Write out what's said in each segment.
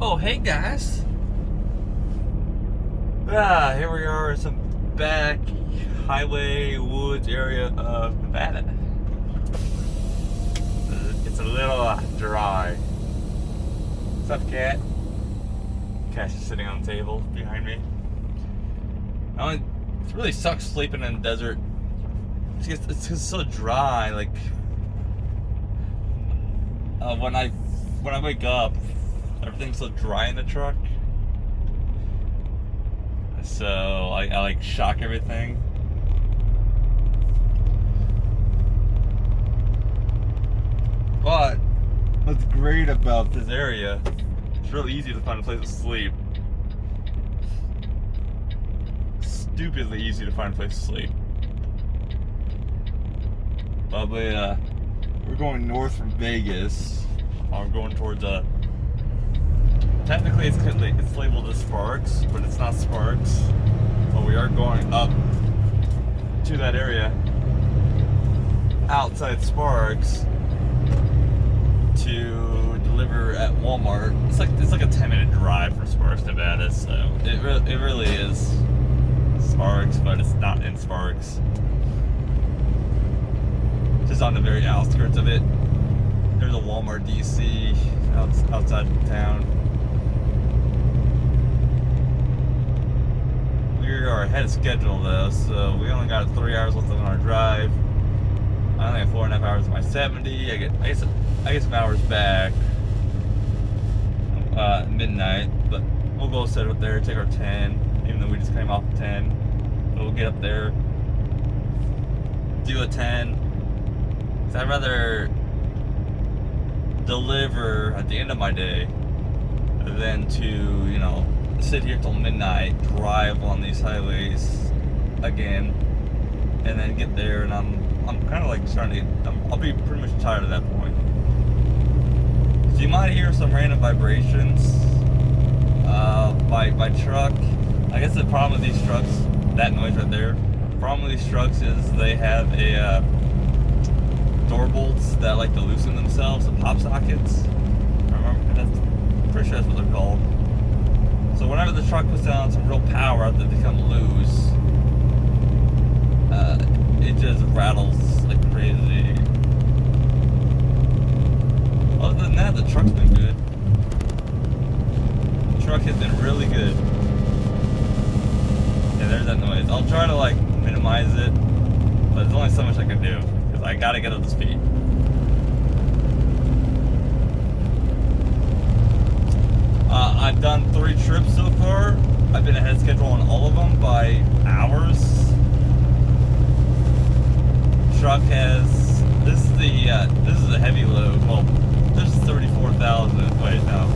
Oh, hey guys. Here we are in some back highway woods area of Nevada. It's a little dry. What's up, cat? Cat's just sitting on the table behind me. It really sucks sleeping in the desert. It's just so dry. Like when I wake up, everything's so dry in the truck. So I like shock everything. But what's great about this area, it's really easy to find a place to sleep. Stupidly easy to find a place to sleep. Probably we're going north from Vegas. We're going towards technically it's labeled as Sparks, but it's not Sparks. But we are going up to that area outside Sparks to deliver at Walmart. It's like a 10-minute drive from Sparks, Nevada. So it really is Sparks, but it's not in Sparks. Just on the very outskirts of it. There's a Walmart DC outside town. We are ahead of schedule though, so we only got 3 hours left on our drive. I only have 4.5 hours on my 70. I get some hours back midnight, but we'll go set up there, take our 10, even though we just came off 10. But we'll get up there, do a 10. So I'd rather deliver at the end of my day than to, sit here till midnight, drive on these highways again, and then get there, and I'm kind of like starting to I'll be pretty much tired at that point. So you might hear some random vibrations by truck. I guess the problem with these trucks, that noise right there, the problem with these trucks is they have a door bolts that like to loosen themselves, the pop sockets. I'm pretty sure that's what they're called. So whenever the truck puts down some real power, they become loose. It just rattles like crazy. Other than that, the truck's been good. The truck has been really good. Yeah, there's that noise. I'll try to minimize it, but there's only so much I can do because I gotta get up to speed. I've done 3 trips so far. I've been ahead of schedule on all of them by hours. Truck has, this is a heavy load. Well, this is 34,000. Wait, no,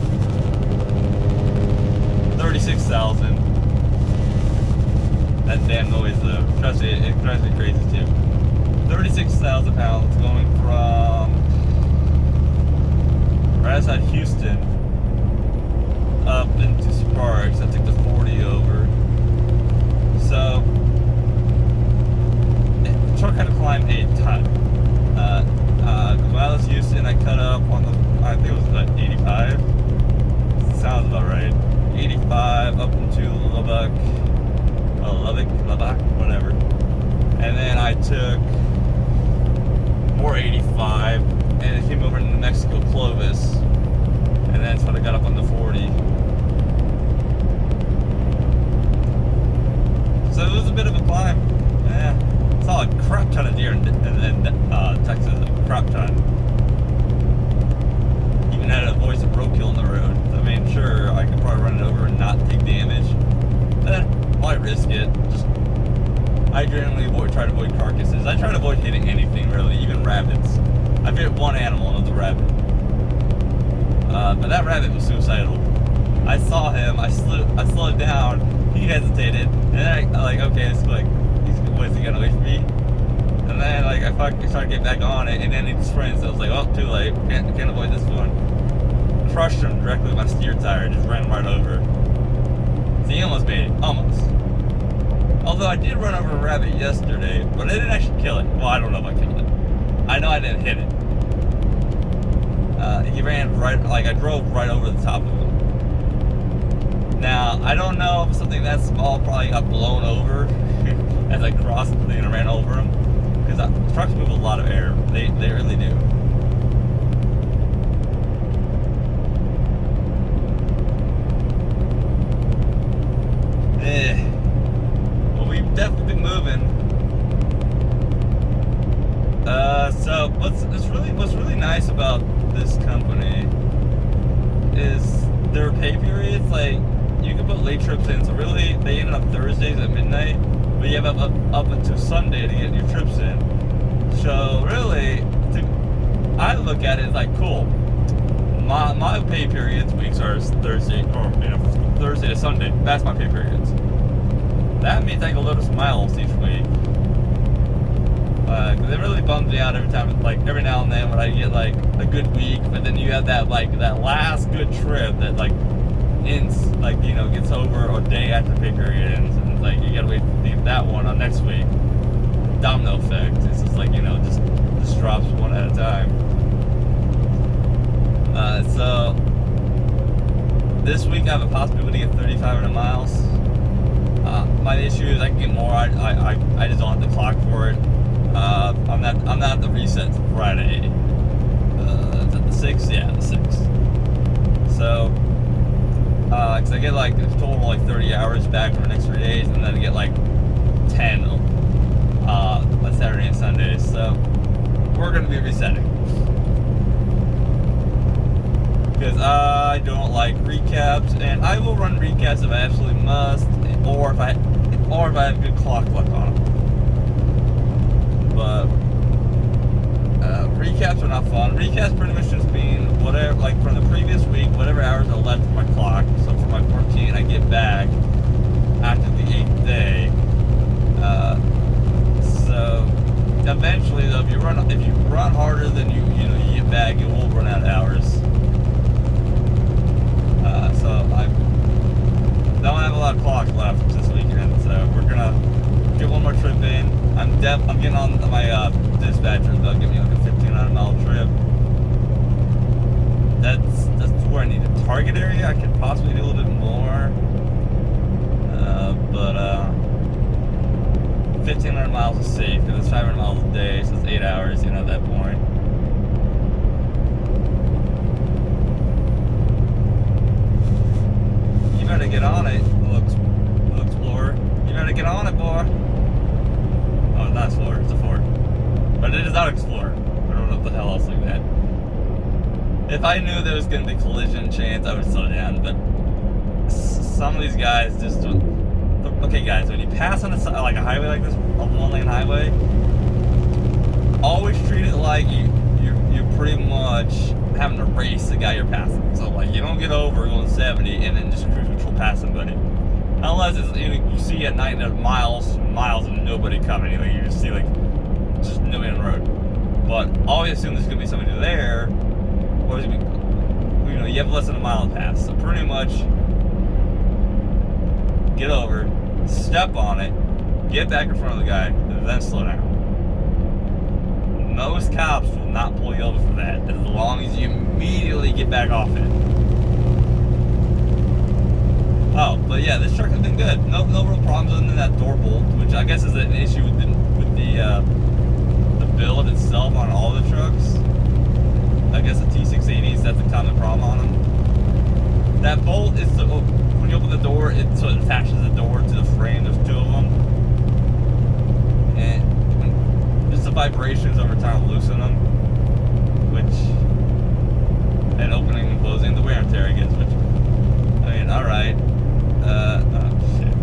36,000. That damn noise though. Trust me, it drives me crazy too. 36,000 pounds going from right outside Houston up into Sparks. I took the 40 over. So the truck had to climb a ton. When I was Houston, I cut up on I think it was 85. Sounds about right. 85 up into Lubbock, whatever. And then I took more 85, and it came over to New Mexico, Clovis. And that's when I got up on the 40. So it was a bit of a climb. Yeah. Saw a crap ton of deer in Texas, a crap ton. Even had a voice of roadkill on the road. I mean, sure, I could probably run it over and not take damage. Might risk it. I generally try to avoid carcasses. I try to avoid hitting anything, really, even rabbits. I've hit one animal, and it was a rabbit. But that rabbit was suicidal. I saw him, I slowed down, he hesitated, and then okay, it's what is he gonna wait for me? And then I tried to get back on it, and then he sprints. I was like, oh, too late, can't avoid this one. Crushed him directly with my steer tire, just ran right over. So he almost made it, almost. Although I did run over a rabbit yesterday, but I didn't actually kill it. Well, I don't know if I killed it. I know I didn't hit it. He ran right, I drove right over the top of him. Now, I don't know if something that small probably got blown over as I crossed, ran over them. Because trucks move a lot of air. They really do. Well, we've definitely been moving. So what's really nice about this company is their pay periods. Like, you can put late trips in. So really, they ended up Thursdays at midnight, but you have up until Sunday to get your trips in. So really, I look at it as like, cool. My pay periods weeks are Thursday or Thursday to Sunday. That's my pay periods. That means I can load up some miles each week. Cause it really bums me out every time, like every now and then when I get like a good week, but then you have that last good trip that ends, gets over a day after pay period ends, and it's like you gotta wait for that one on next week. Domino effect. It's just just drops one at a time. So this week I have a possibility to get 3,500 miles. My issue is I can get more. I just don't have the clock for it. I'm not at the reset Friday. Is that the 6th? Yeah, the 6th. So, cause I get a total 30 hours back for the next 3 days, and then I get 10 on Saturday and Sunday. So we're gonna be resetting because I don't like recaps, and I will run recaps if I absolutely must, or if I have good clock luck on them. But recaps are not fun. Recaps pretty much just mean whatever, from the previous week, whatever hours are left for my clock. So for my 14, I get back after the 8th day. So eventually, though, if you run harder than you get back, you will run out of hours. So I don't have a lot of clock left this weekend. So we're gonna get one more trip in. I'm getting on my dispatcher. They'll give me a 1,500-mile trip. That's where I need a target area. I could possibly do a little bit more, but 1,500 miles is safe because it's 500 miles a day, so it's 8 hours. At that point. You better get on it, little explorer. You better get on it, boy. Oh, it's not Explorer, it's a Ford. But it is not Explorer. I don't know what the hell else like that. If I knew there was going to be collision chance, I would slow down. But some of these guys just don't. Okay, guys, when you pass on a highway like this, a one-lane highway, always treat it like you're pretty much having to race the guy you're passing. So, you don't get over going 70 and then just cruise control past somebody. Unless it's, you see at night there's miles and nobody coming. You just see just nobody on the road. But always assume there's gonna be somebody there, or you have less than a mile to pass. So pretty much get over, step on it, get back in front of the guy, and then slow down. Most cops will not pull you over for that, as long as you immediately get back off it. Oh, but yeah, this truck has been good. No real problems other than that door bolt, which I guess is an issue with the build itself on all the trucks. I guess the T680s, that's a common problem on them. That bolt is when you open the door, it sort of attaches the door to the frame. There's two of them, and just the vibrations over time loosen them, and opening and closing the wear and tear, I guess. Which, all right. Oh shit.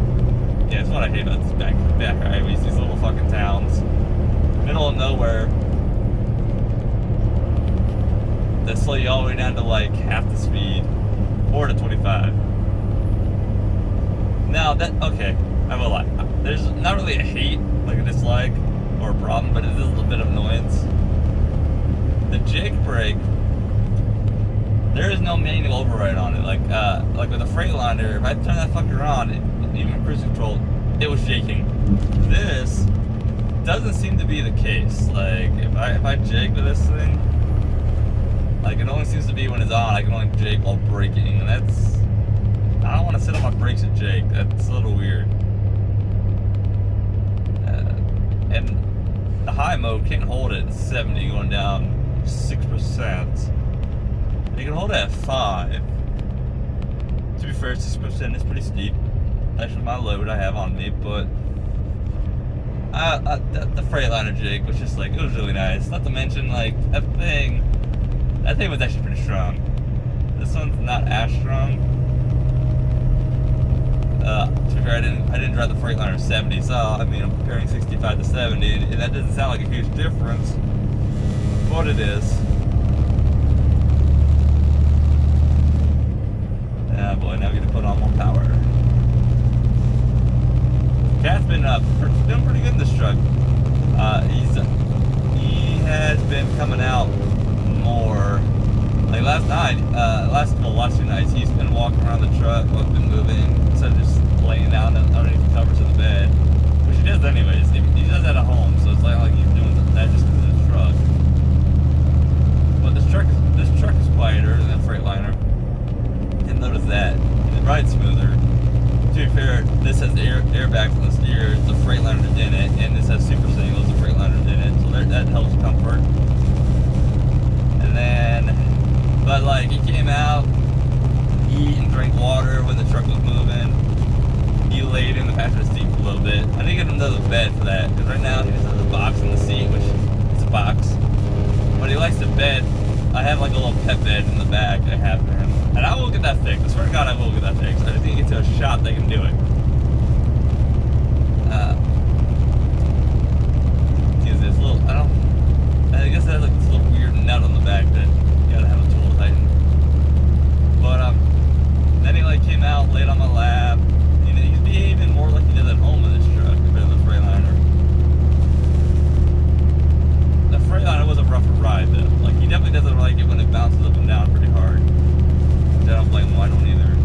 Yeah, it's what I hate about this back highways, these little fucking towns. Middle of nowhere. That slow you all the way down to half the speed. Or to 25. Now okay, I will lie. There's not really a hate, a dislike, or a problem, but it is a little bit of annoyance. The Jake brake, there is no manual override on it. With a Freightliner, if I turn that fucker on, even cruise control, it was shaking. This doesn't seem to be the case. If I jake with this thing, it only seems to be when it's on, I can only jake while braking, and that's, I don't want to sit on my brakes at Jake. That's a little weird. And the high mode can't hold it at 70 going down 6%. You can hold it at 5. To be fair, 6% is pretty steep. That's just my load I have on me, but the Freightliner jig was just like, it was really nice. Not to mention, like, that thing was actually pretty strong. This one's not as strong. To be fair, I didn't drive the Freightliner 70, so I mean, I'm comparing 65 to 70, and that doesn't sound like a huge difference, but it is. Yeah, boy, now we're gonna put on more power. Cat's been doing pretty good in this truck. He has been coming out more. Like last 2 nights, he's been walking around the truck, been moving, instead of just laying down underneath the covers of the bed, which he does anyways. He does that at home, so it's like he's doing that just because of his truck. But this truck is quieter than that Freightliner. And notice that it rides smoother. To be fair, this has airbags on the steers, the Freightliner didn't, and this has super singles, the Freightliner didn't, so that helps comfort. And then, but like, he came out, eat and drink water when the truck was moving. He laid in the passenger seat for a little bit. I need to get him another bed for that, because right now he just has a box in the seat, which is a box. But he likes the bed. I have like a little pet bed in the back I have for him. And I will get that fixed. I swear to God, I will get that fixed. I just need to get to a shop that can do it. Because this little, I guess it has like this little weird nut on the back that you gotta have a tool to tighten. But then he like came out, laid on my lap. You know, he's behaving more like he does at home in this truck compared to the Freightliner. The Freightliner was a rougher ride though. Like, he definitely doesn't like it when it bounces up and down pretty hard. I don't blame him, I don't either.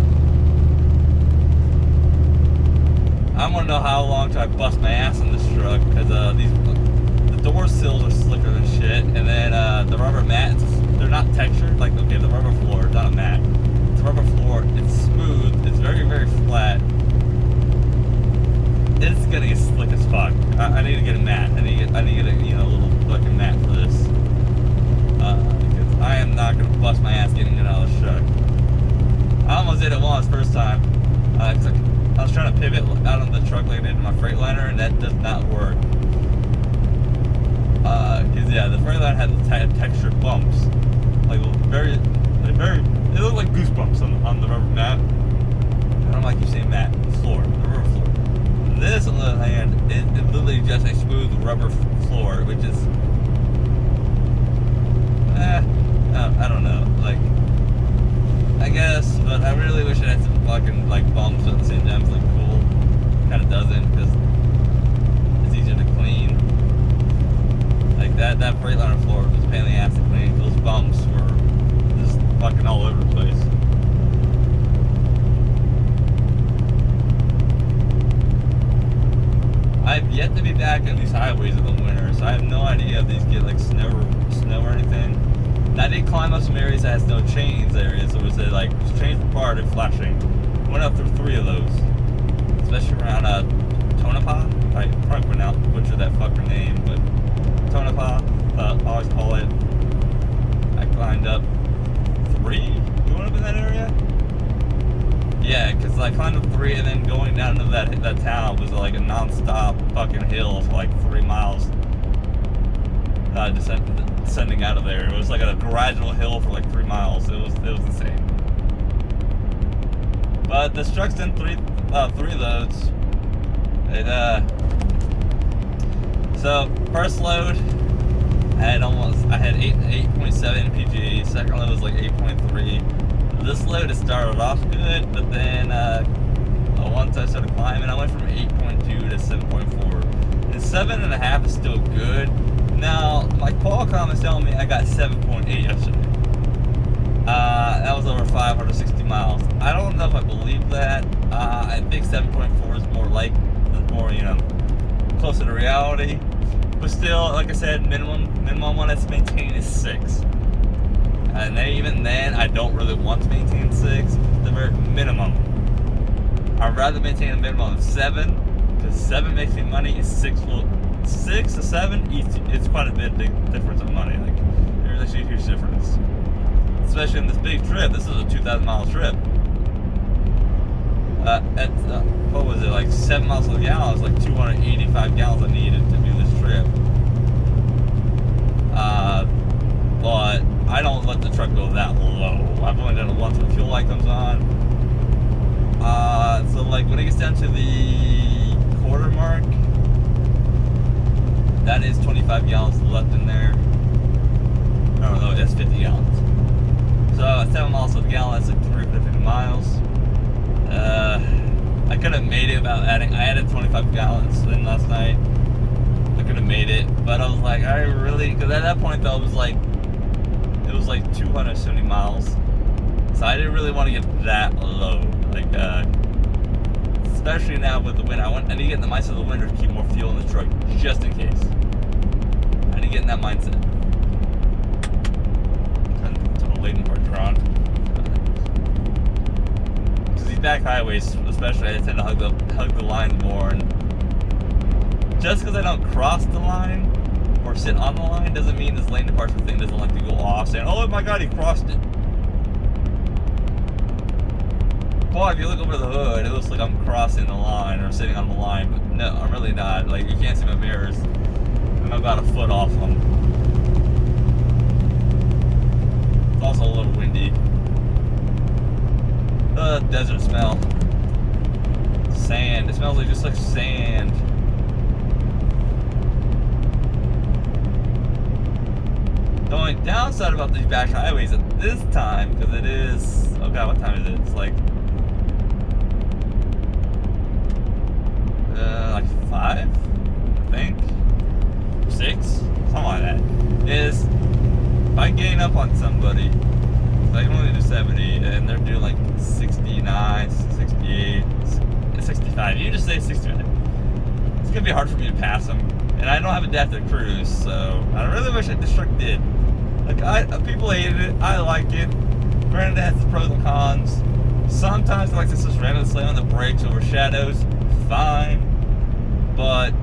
I want to know how long till I bust my ass in this truck, because the door sills are slicker than shit, and then the rubber mats, they're not textured. Like, okay, the rubber floor is not a mat. It's a rubber floor. It's smooth. It's very, very flat. It's gonna get slick as fuck. I need to get a mat. I need to get a little fucking mat for this. Because I am not gonna bust my ass getting it out of the truck. I almost did it once first time. Cause I was trying to pivot out of the truck like I did in my Freightliner, and that does not work. Cause yeah, the Freightliner had textured bumps, like it looked like goosebumps on the rubber mat. I don't like you saying mat, floor, the rubber floor. This, on the other hand, is literally just a smooth rubber floor, which is, I don't know, like, I guess, but I really wish it had some fucking, like, bumps at the same time. It's, like, cool. Kind of doesn't, because it's easier to clean. Like, that Freightliner floor was a pain in the ass to clean. Those bumps were just fucking all over the place. I've yet to be back on these highways in the winter, so I have no idea if these get, like, snow or anything. I did climb up some areas that has no chains areas, so it was like chains required and flashing. Went up through 3 of those, especially around Tonopah. I probably butchered that fucker name, but Tonopah, I always call it. I climbed up 3. You went up in that area? Yeah, because I climbed up 3, and then going down to that town was like a non-stop fucking hill for like 3 miles. Descending out of there. It was like a gradual hill for like 3 miles. It was insane. But this truck's in 3 loads. So first load, I had 8.7 mpg. Second load was like 8.3. This load it started off good, but then once I started climbing, I went from 8.2 to 7.4. And 7.5 is still good. Now, like Qualcomm is telling me I got 7.8 yesterday. That was over 560 miles. I don't know if I believe that. I think 7.4 is more closer to reality. But still, like I said, minimum one that's maintained is 6. And then, even then, I don't really want to maintain 6. The very minimum I'd rather maintain a minimum of 7, because 7 makes me money. 6 to 7, it's quite a bit big difference of money. Like, there's actually a huge difference, especially in this big trip. This is a 2,000-mile trip. What was it, like 7 miles per gallon? It was like 285 gallons I needed to do this trip. But I don't let the truck go that low. I've only done it once when fuel light comes on. So like when it gets down to the quarter mark, that is 25 gallons left in there. I don't know, that's 50 gallons. So at 7 miles per gallon, that's like 350 miles. I could have made it without adding. I added 25 gallons in last night. I could have made it, but I was like, because at that point though, it was like 270 miles. So I didn't really want to get that low. Like, especially now with the wind, I need to get in the mindset of the winter to keep more fuel in the truck, just in case. I need to get in that mindset. Turn to the laden part on. Because these back highways, especially, I tend to hug the line more. And just because I don't cross the line or sit on the line doesn't mean this lane departure thing doesn't like to go off, saying, "Oh my God, he crossed it." Boy, if you look over the hood, it looks like I'm crossing the line or sitting on the line, but no, I'm really not. Like, you can't see my mirrors. I'm about a foot off them. It's also a little windy. Desert smell. Sand. It smells like just like sand. The only downside about these back highways at this time, because it is, oh God, what time is it? It's like 5, I think, 6, something like that, is if I gain up on somebody, I can only do 70, and they're doing like 69, 68, 65, you just say 65, it's going to be hard for me to pass them, and I don't have adaptive cruise, so I really wish this truck did. Like, people hated it, I like it, granted it has its pros and cons. Sometimes I like to just randomly slam on the brakes over shadows, fine, but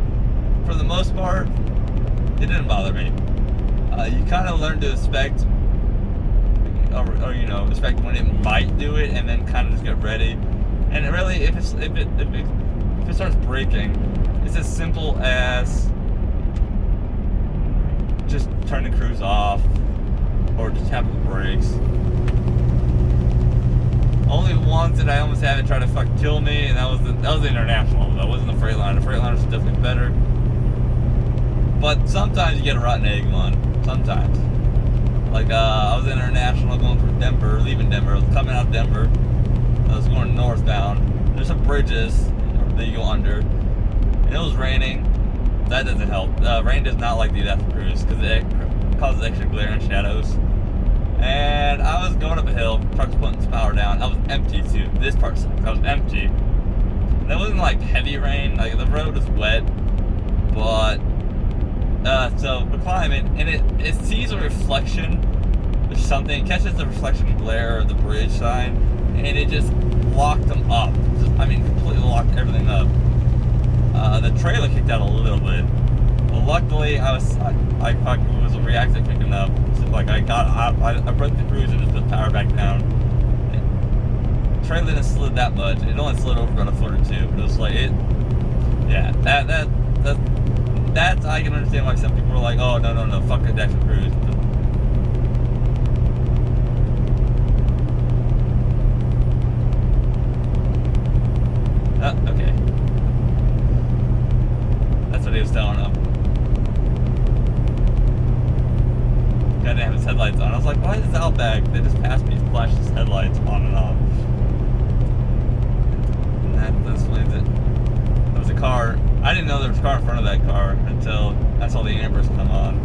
for the most part, it didn't bother me. You kind of learn to expect, or you know, expect when it might do it, and then kind of just get ready. And it really, if it starts braking, it's as simple as just turn the cruise off, or just tap the brakes. Only ones that I almost had it try to fucking kill me, and that was the International. That wasn't the Freightliner. The Freightliner was definitely better. But sometimes you get a rotten egg one. Sometimes. Like, I was International going from Denver, leaving Denver. I was coming out of Denver. I was going northbound. There's some bridges that you go under. And it was raining. That doesn't help. Rain does not like the adaptive cruise because it causes extra glare and shadows. And I was going up a hill, truck's putting its power down. I was empty too. This part sucks. I was empty. And it wasn't like heavy rain, like the road was wet, but so we're climbing, and it sees a reflection of something, it catches the reflection glare of the bridge sign, and it just locked them up. Completely locked everything up. The trailer kicked out a little bit. Well, luckily, I fucking was reactive picking up. So, like, I broke the cruise and just put the power back down. The trailer didn't slid that much. It only slid over about a foot or two. But it was like, yeah, that's, I can understand why some people are like, oh, no, fuck it, that's a cruise. Okay. That's what he was telling him. Guy didn't have his headlights on. I was like, why is this Outback? They just passed me, flashed his headlights on and off. And that explains it. There was a car. I didn't know there was a car in front of that car until I saw the ambers come on.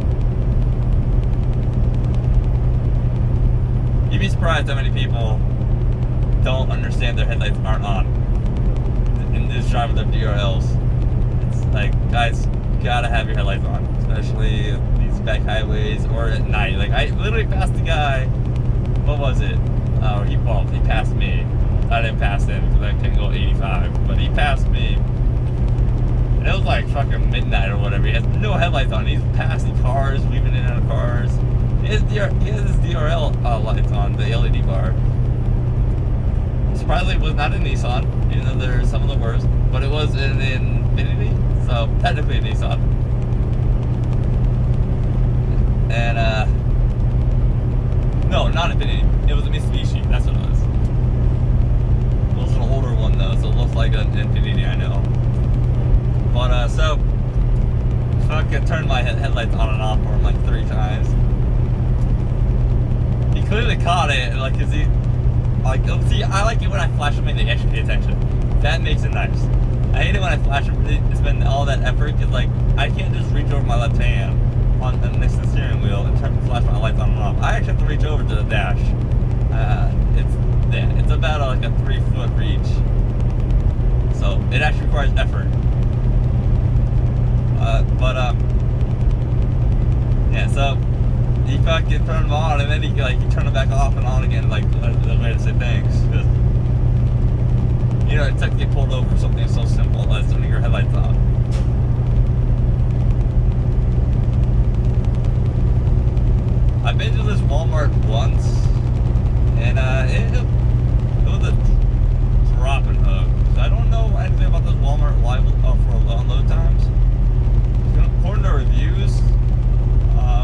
You'd be surprised how many people don't understand their headlights aren't on and just drive with their DRLs. It's like, guys, you gotta have your headlights on, especially these back highways or at night. Like, I literally passed the guy. What was it? He passed me. I didn't pass him because I couldn't go 85, but he passed me. And it was like fucking midnight or whatever. He has no headlights on. He's passing cars, weaving in and out of cars. He has his DRL lights on, the LED bar. Surprisingly, it was not a Nissan, even though there's some of the worst, but it was an Infinity, so technically a Nissan. And, no, not Infinity. It was a Mitsubishi, that's what it was. It was an older one, though, so it looks like an Infinity, I know. But, so, fucking turned my headlights on and off for him like 3 times. He clearly caught it, like, cause he, like, see, I like it when I flash them and they actually pay attention. That makes it nice. I hate it when I flash them, spend all that effort, cause like, I can't just reach over my left hand on the next to the steering wheel and try to flash my lights on and off. I actually have to reach over to the dash. It's about like a 3-foot reach. So, it actually requires effort. Yeah, so he fucking turned them on and then he turned them back off and on again, like the way to say thanks. Cause, you know, it's like to get pulled over for something so simple as turning your headlights on. I've been to this Walmart once, and it was a drop and hook. I don't know anything about those Walmart live for unload times. According to reviews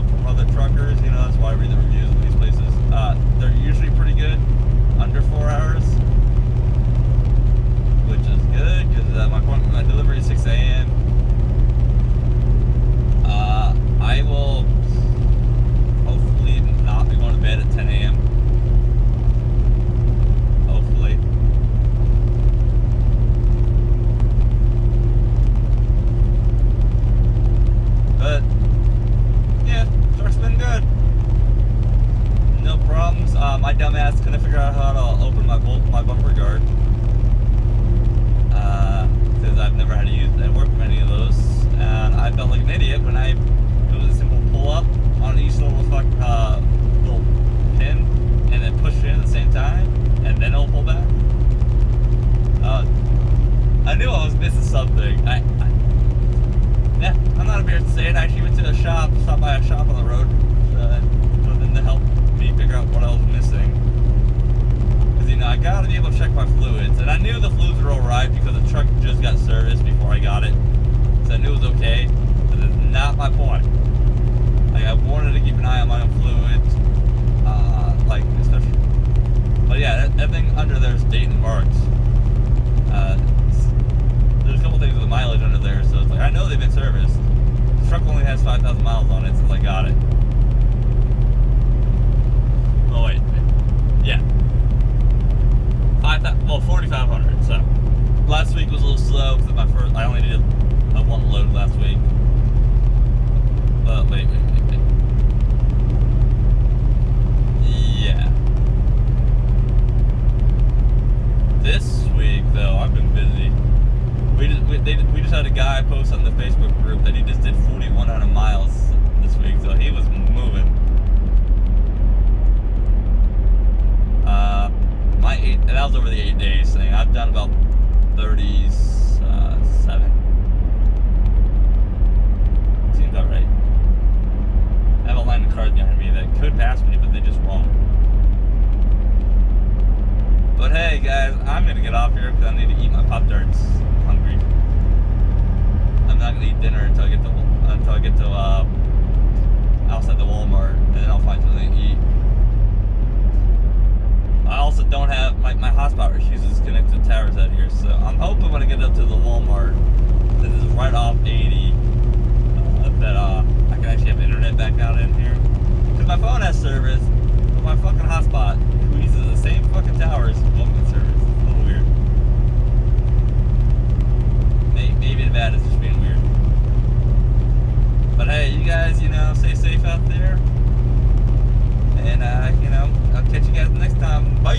from other truckers, you know, that's why I read the reviews of these places. They're usually pretty good, under 4 hours, which is good because my delivery is 6 a.m. I will hopefully not be going to bed at 10 a.m. Hopefully. But yeah, truck's been good. No problems. My dumbass couldn't figure out how to open my bumper guard. Because I've never had to use that work many of those, and I felt like an idiot when it was a simple pull up on each little little pin, and then push it in at the same time, and then it'll pull back. I knew I was missing something. Yeah, I'm not embarrassed to say it. I actually went to a shop, stopped by a shop on the road, for them to help me figure out what I was missing. Because, you know, I gotta be able to check my fluids. And I knew the fluids were alright because the truck just got serviced before I got it. So I knew it was okay. But that's not my point. Like, I wanted to keep an eye on my own fluids. Like, especially. But yeah, everything under there is date and marks. There's a couple things with the mileage under there, so it's like, I know they've been serviced. The truck only has 5,000 miles on it since I got it. Oh wait, yeah. 4,500, so. Last week was a little slow, because I only did a 1 load last week. Wait. Yeah. This week, though, I've been busy. We just had a guy post on the Facebook group that he just did 4,100 miles this week, so he was moving. And that was over the 8 days thing. I've done about 37. Seems about right. I have a line of cars behind me that could pass me, but they just won't. But hey, guys, I'm gonna get off here because I need to eat my Pop-Tarts. I'm hungry. I'm not gonna eat dinner until I get to outside the Walmart, and then I'll find something to eat. I also don't have my hotspot refuses to connect to the towers out here, so I'm hoping when I get up to the Walmart, this is right off 80, that I can actually have internet back out in here. Because my phone has service, but my fucking hotspot, who uses the same fucking towers, won't get service. It's a little weird. Maybe the bad is just being weird. But hey, you guys, you know, stay safe out there. And, you know, I'll catch you guys next time. Bye!